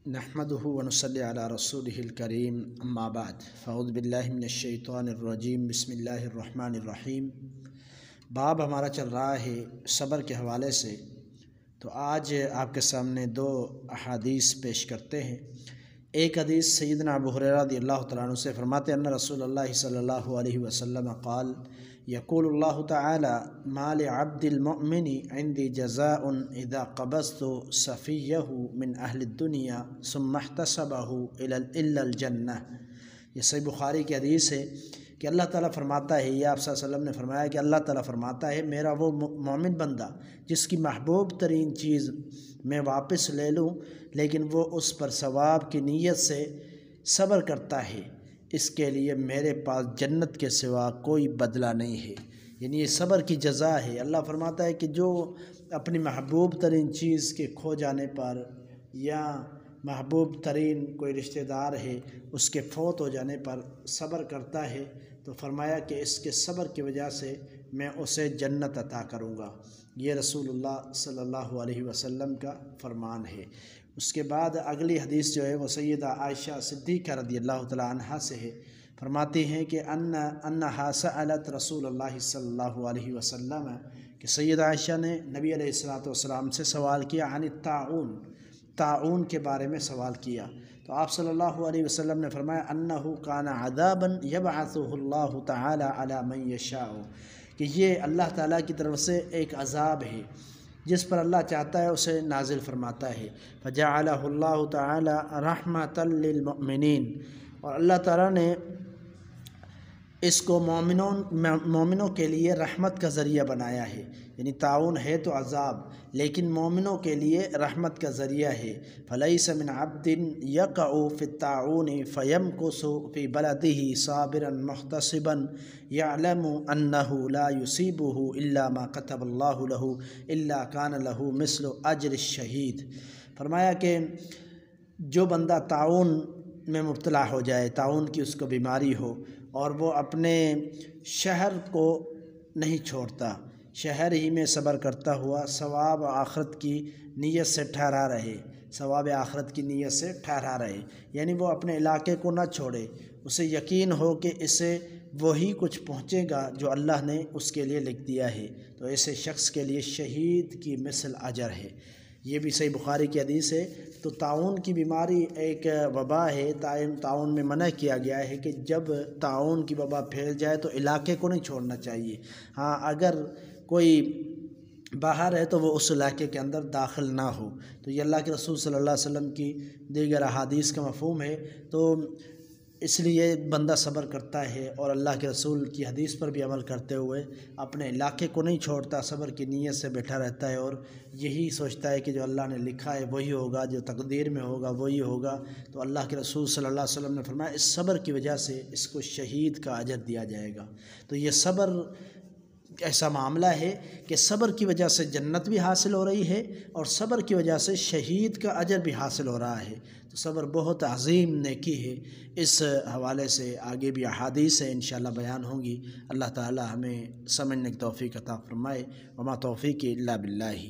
نحمده ونصلي علی رسولہ الکریم اما بعد فاعوذ باللہ من الشیطان الرجیم بسم اللہ الرحمن الرحیم۔ باب ہمارا چل رہا ہے صبر کے حوالے سے، تو آج آپ کے سامنے دو احادیث پیش کرتے ہیں۔ ایک حدیث سیدنا ابو ہریرہ رضی اللہ تعالیٰ عنہ سے فرماتے ہیں ان رسول اللہ صلی اللہ علیہ وسلم قال یقول اللہ تعالی ما لعبد المؤمن عندی جزاء اذا قبضت صفیہ من اہل الدنیا ثم احتسبہ الا الجنہ۔ یہ صحیح بخاری کی حدیث ہے کہ اللہ تعالیٰ فرماتا ہے، یہ آپ صلی اللہ علیہ وسلم نے فرمایا کہ اللہ تعالیٰ فرماتا ہے میرا وہ مومن بندہ جس کی محبوب ترین چیز میں واپس لے لوں لیکن وہ اس پر ثواب کی نیت سے صبر کرتا ہے، اس کے لیے میرے پاس جنت کے سوا کوئی بدلہ نہیں ہے۔ یعنی یہ صبر کی جزا ہے۔ اللہ فرماتا ہے کہ جو اپنی محبوب ترین چیز کے کھو جانے پر یا محبوب ترین کوئی رشتہ دار ہے اس کے فوت ہو جانے پر صبر کرتا ہے تو فرمایا کہ اس کے صبر کی وجہ سے میں اسے جنت عطا کروں گا۔ یہ رسول اللہ صلی اللہ علیہ وسلم کا فرمان ہے۔ اس کے بعد اگلی حدیث جو ہے وہ سیدہ عائشہ صدیقہ رضی اللہ تعالیٰ عنہا سے ہے۔ فرماتی ہیں کہ انہا سألت رسول اللہ صلی اللہ علیہ وسلم کہ سیدہ عائشہ نے نبی علیہ السلام سے سوال کیا عن الطاعون، طاعون کے بارے میں سوال کیا، تو آپ صلی اللہ علیہ وسلم نے فرمایا انہو کان عذابا یبعثہ اللہ تعالی علی من یشاء، کہ یہ اللہ تعالیٰ کی طرف سے ایک عذاب ہے جس پر اللہ چاہتا ہے اسے نازل فرماتا ہے۔ فجعلہ اللہ تعالی رحمۃ للمؤمنین، اور اللہ تعالیٰ نے اس کو مومنوں کے لیے رحمت کا ذریعہ بنایا ہے۔ یعنی طاعون ہے تو عذاب لیکن مومنوں کے لیے رحمت کا ذریعہ ہے۔ فلیس من عبد یقع فی الطاعون فیمکث فی بلدہ صابرا محتسبا یعلم انہ لا یصیبہ الا ما کتب اللہ لہ الا کان لہ مثل اجر الشہید۔ فرمایا کہ جو بندہ طاعون میں مبتلا ہو جائے، طاعون کی اس کو بیماری ہو اور وہ اپنے شہر کو نہیں چھوڑتا، شہر ہی میں صبر کرتا ہوا ثواب آخرت کی نیت سے ٹھہرا رہے، ثواب آخرت کی نیت سے ٹھہرا رہے، یعنی وہ اپنے علاقے کو نہ چھوڑے، اسے یقین ہو کہ اسے وہی کچھ پہنچے گا جو اللہ نے اس کے لیے لکھ دیا ہے، تو ایسے شخص کے لیے شہید کی مثل اجر ہے۔ یہ بھی صحیح بخاری کی حدیث ہے۔ تو طاعون کی بیماری ایک وبا ہے، طاعون میں منع کیا گیا ہے کہ جب طاعون کی وبا پھیل جائے تو علاقے کو نہیں چھوڑنا چاہیے۔ ہاں اگر کوئی باہر ہے تو وہ اس علاقے کے اندر داخل نہ ہو، تو یہ اللہ کے رسول صلی اللہ علیہ وسلم کی دیگر احادیث کا مفہوم ہے۔ تو اس لیے بندہ صبر کرتا ہے اور اللہ کے رسول کی حدیث پر بھی عمل کرتے ہوئے اپنے علاقے کو نہیں چھوڑتا، صبر کی نیت سے بیٹھا رہتا ہے اور یہی سوچتا ہے کہ جو اللہ نے لکھا ہے وہی ہوگا، جو تقدیر میں ہوگا وہی ہوگا۔ تو اللہ کے رسول صلی اللہ علیہ وسلم نے فرمایا اس صبر کی وجہ سے اس کو شہید کا اجر دیا جائے گا۔ تو یہ صبر ایسا معاملہ ہے کہ صبر کی وجہ سے جنت بھی حاصل ہو رہی ہے اور صبر کی وجہ سے شہید کا اجر بھی حاصل ہو رہا ہے۔ تو صبر بہت عظیم نیکی ہے۔ اس حوالے سے آگے بھی احادیث ہیں انشاءاللہ بیان ہوں گی۔ اللہ تعالی ہمیں سمجھنے کی توفیق عطا فرمائے۔ وما توفیقی الا باللہ۔